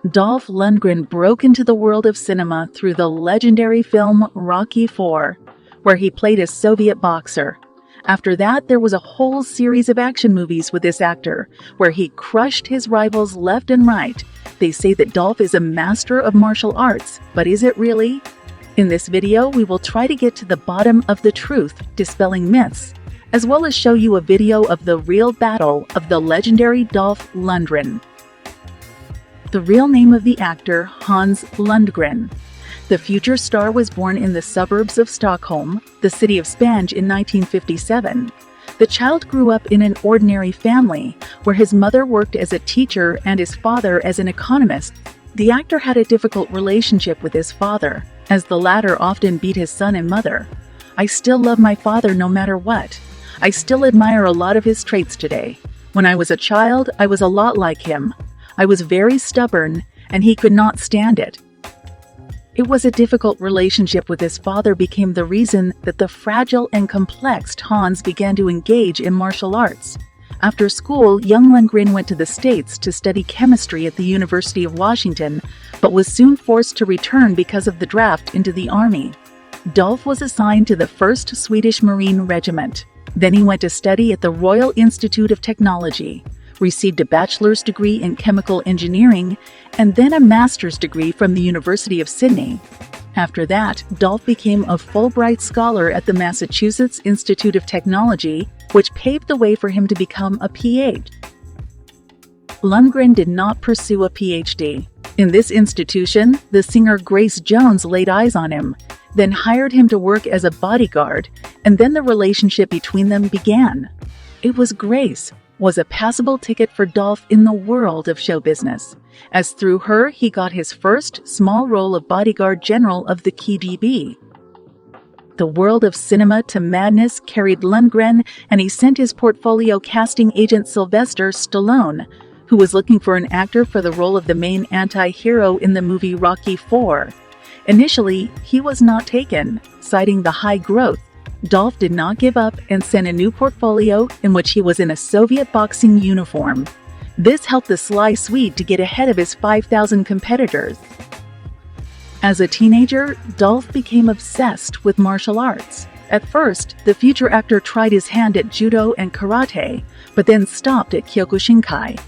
Dolph Lundgren broke into the world of cinema through the legendary film Rocky IV, where he played a Soviet boxer. After that, there was a whole series of action movies with this actor, where he crushed his rivals left and right. They say that Dolph is a master of martial arts, but is it really? In this video, we will try to get to the bottom of the truth, dispelling myths, as well as show you a video of the real battle of the legendary Dolph Lundgren. The real name of the actor, Hans Lundgren. The future star was born in the suburbs of Stockholm, the city of Spange, in 1957. The child grew up in an ordinary family, where his mother worked as a teacher and his father as an economist. The actor had a difficult relationship with his father, as the latter often beat his son and mother. "I still love my father no matter what. I still admire a lot of his traits today. When I was a child, I was a lot like him. I was very stubborn, and he could not stand it." It was a difficult relationship with his father became the reason that the fragile and complex Hans began to engage in martial arts. After school, young Lundgren went to the States to study chemistry at the University of Washington, but was soon forced to return because of the draft into the Army. Dolph was assigned to the 1st Swedish Marine Regiment. Then he went to study at the Royal Institute of Technology, received a bachelor's degree in chemical engineering, and then a master's degree from the University of Sydney. After that, Dolph became a Fulbright scholar at the Massachusetts Institute of Technology, which paved the way for him to become a PhD. Lundgren did not pursue a PhD. In this institution, the singer Grace Jones laid eyes on him, then hired him to work as a bodyguard, and then the relationship between them began. It was Grace was a passable ticket for Dolph in the world of show business, as through her he got his first small role of bodyguard general of the KGB. The world of cinema to madness carried Lundgren, and he sent his portfolio casting agent Sylvester Stallone, who was looking for an actor for the role of the main anti-hero in the movie Rocky IV. Initially, he was not taken, citing the high growth. Dolph did not give up and sent a new portfolio in which he was in a Soviet boxing uniform. This helped the sly Swede to get ahead of his 5,000 competitors. As a teenager, Dolph became obsessed with martial arts. At first, the future actor tried his hand at judo and karate, but then stopped at Kyokushinkai.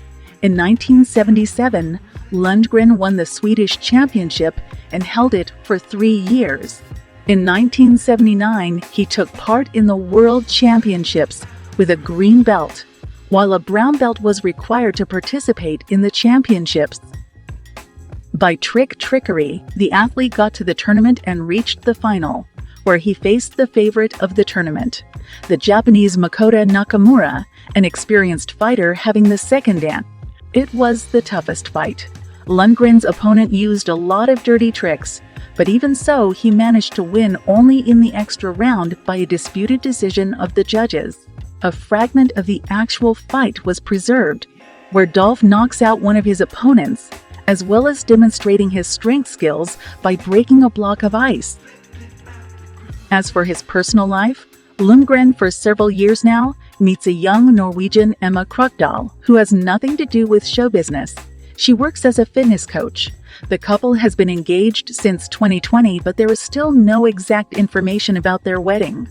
In 1977, Lundgren won the Swedish championship and held it for 3 years. In 1979, he took part in the World Championships with a green belt, while a brown belt was required to participate in the championships. By trickery, the athlete got to the tournament and reached the final, where he faced the favorite of the tournament, the Japanese Makoto Nakamura, an experienced fighter having the second dance. It was the toughest fight. Lundgren's opponent used a lot of dirty tricks, but even so, he managed to win only in the extra round by a disputed decision of the judges. A fragment of the actual fight was preserved, where Dolph knocks out one of his opponents, as well as demonstrating his strength skills by breaking a block of ice. As for his personal life, Lundgren for several years now meets a young Norwegian Emma Krokdal, who has nothing to do with show business. She works as a fitness coach. The couple has been engaged since 2020, but there is still no exact information about their wedding.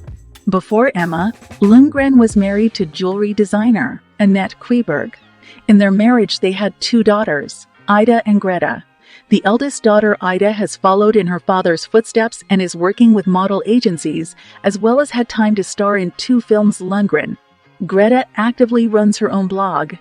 Before Emma, Lundgren was married to jewelry designer Annette Kviberg. In their marriage, they had 2 daughters, Ida and Greta. The eldest daughter, Ida, has followed in her father's footsteps and is working with model agencies, as well as had time to star in 2 films. Lundgren. Greta actively runs her own blog,